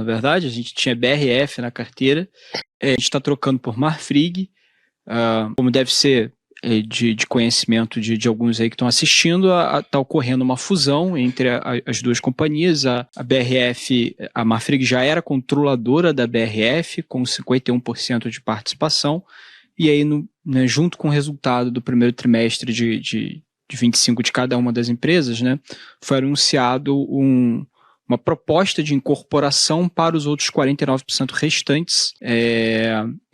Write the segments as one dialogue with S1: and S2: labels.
S1: verdade. A gente tinha BRF na carteira, a gente está trocando por Marfrig, como deve ser de conhecimento de alguns aí que estão assistindo, está ocorrendo uma fusão entre as duas companhias. A BRF, a Marfrig já era controladora da BRF, com 51% de participação, e aí, né, junto com o resultado do primeiro trimestre de 25 de cada uma das empresas, né, foi anunciado uma proposta de incorporação para os outros 49% restantes,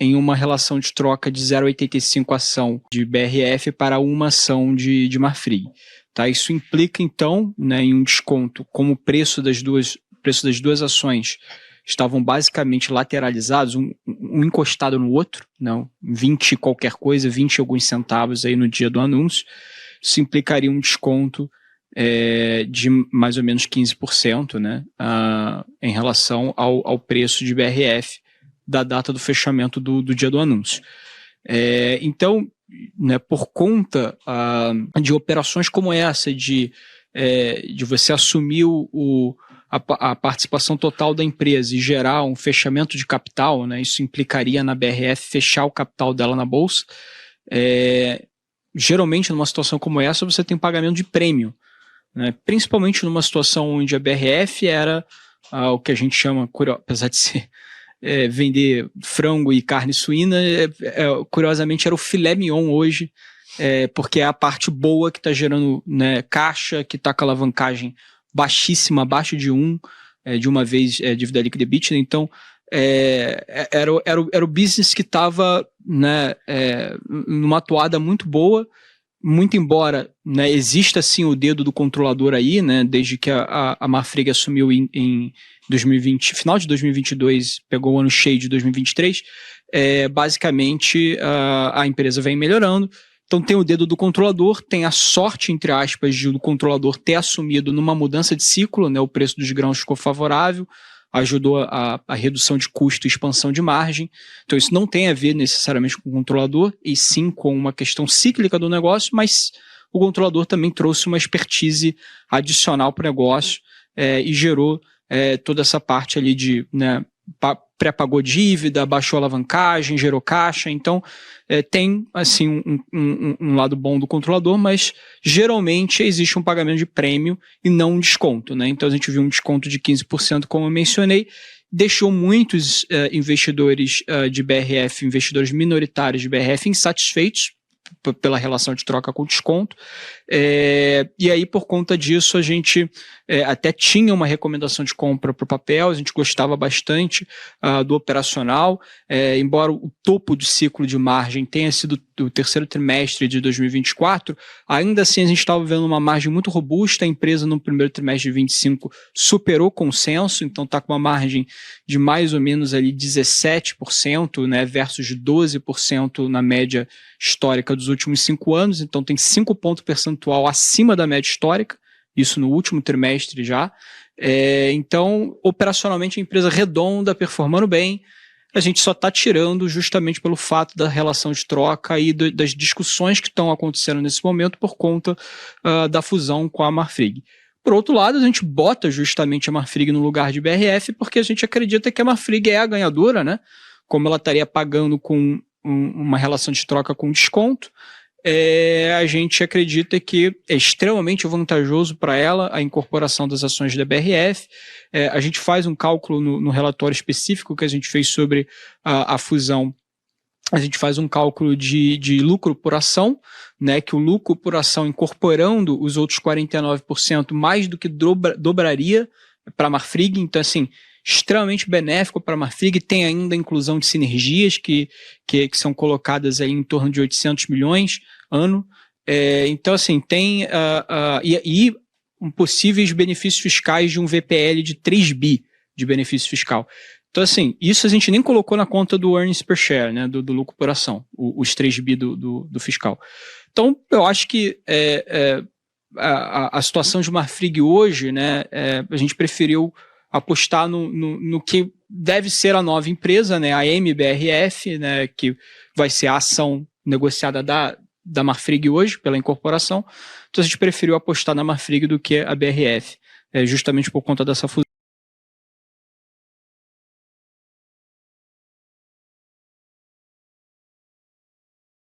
S1: em uma relação de troca de 0,85 ação de BRF para uma ação de Marfrig. Tá? Isso implica, então, né, em um desconto, como o preço das duas ações estavam basicamente lateralizados, um encostado no outro, não, 20 qualquer coisa, 20 alguns centavos aí no dia do anúncio. Isso implicaria um desconto de mais ou menos 15%, né, em relação ao preço de BRF da data do fechamento do dia do anúncio. Então, né, por conta de operações como essa, de você assumir a participação total da empresa e gerar um fechamento de capital, né, isso implicaria na BRF fechar o capital dela na bolsa. Geralmente, numa situação como essa, você tem pagamento de prêmio, né? Principalmente numa situação onde a BRF era o que a gente chama, apesar de ser vender frango e carne suína, curiosamente era o filé mignon hoje, porque é a parte boa que está gerando, né, caixa, que está com a alavancagem baixíssima, abaixo de 1, de uma vez dívida líquida EBITDA. Então, era o business que estava, né, numa atoada muito boa, muito embora, né, exista sim o dedo do controlador aí, né, desde que a Marfrig assumiu em 2020, final de 2022, pegou o ano cheio de 2023, basicamente a empresa vem melhorando. Então tem o dedo do controlador, tem a sorte, entre aspas, do controlador ter assumido numa mudança de ciclo, né, o preço dos grãos ficou favorável, ajudou a redução de custo e expansão de margem. Então isso não tem a ver necessariamente com o controlador, e sim com uma questão cíclica do negócio, mas o controlador também trouxe uma expertise adicional para o negócio e gerou toda essa parte ali de, né, pré-pagou dívida, baixou a alavancagem, gerou caixa. Então tem assim um lado bom do controlador, mas geralmente existe um pagamento de prêmio e não um desconto, né? Então a gente viu um desconto de 15%, como eu mencionei, deixou muitos investidores de BRF, investidores minoritários de BRF, insatisfeitos pela relação de troca com desconto, e aí por conta disso a gente até tinha uma recomendação de compra para o papel, a gente gostava bastante do operacional, embora o topo do ciclo de margem tenha sido do terceiro trimestre de 2024, ainda assim a gente estava vendo uma margem muito robusta. A empresa no primeiro trimestre de 2025 superou consenso, então está com uma margem de mais ou menos ali 17%, né, versus 12% na média histórica dos últimos 5 anos, então tem 5 pontos percentual acima da média histórica, isso no último trimestre já. Então, operacionalmente, a empresa redonda, performando bem. A gente só está tirando justamente pelo fato da relação de troca e das discussões que estão acontecendo nesse momento por conta da fusão com a Marfrig. Por outro lado, a gente bota justamente a Marfrig no lugar de BRF porque a gente acredita que a Marfrig é a ganhadora, né? Como ela estaria pagando com uma relação de troca com desconto, a gente acredita que é extremamente vantajoso para ela a incorporação das ações da BRF. A gente faz um cálculo no relatório específico que a gente fez sobre a fusão. A gente faz um cálculo de lucro por ação, né, que o lucro por ação incorporando os outros 49% mais do que dobraria para a Marfrig. Então, assim, extremamente benéfico para a Marfrig. Tem ainda a inclusão de sinergias que são colocadas aí em torno de 800 milhões ano. Então, assim, tem possíveis benefícios fiscais de um VPL de 3 bi de benefício fiscal. Então, assim, isso a gente nem colocou na conta do earnings per share, né, do lucro por ação, os 3 bi do fiscal. Então, eu acho que a situação de Marfrig hoje, né, a gente preferiu apostar no que deve ser a nova empresa, né, a MBRF, né, que vai ser a ação negociada da Marfrig hoje, pela incorporação. Então a gente preferiu apostar na Marfrig do que a BRF, justamente por conta dessa fusão.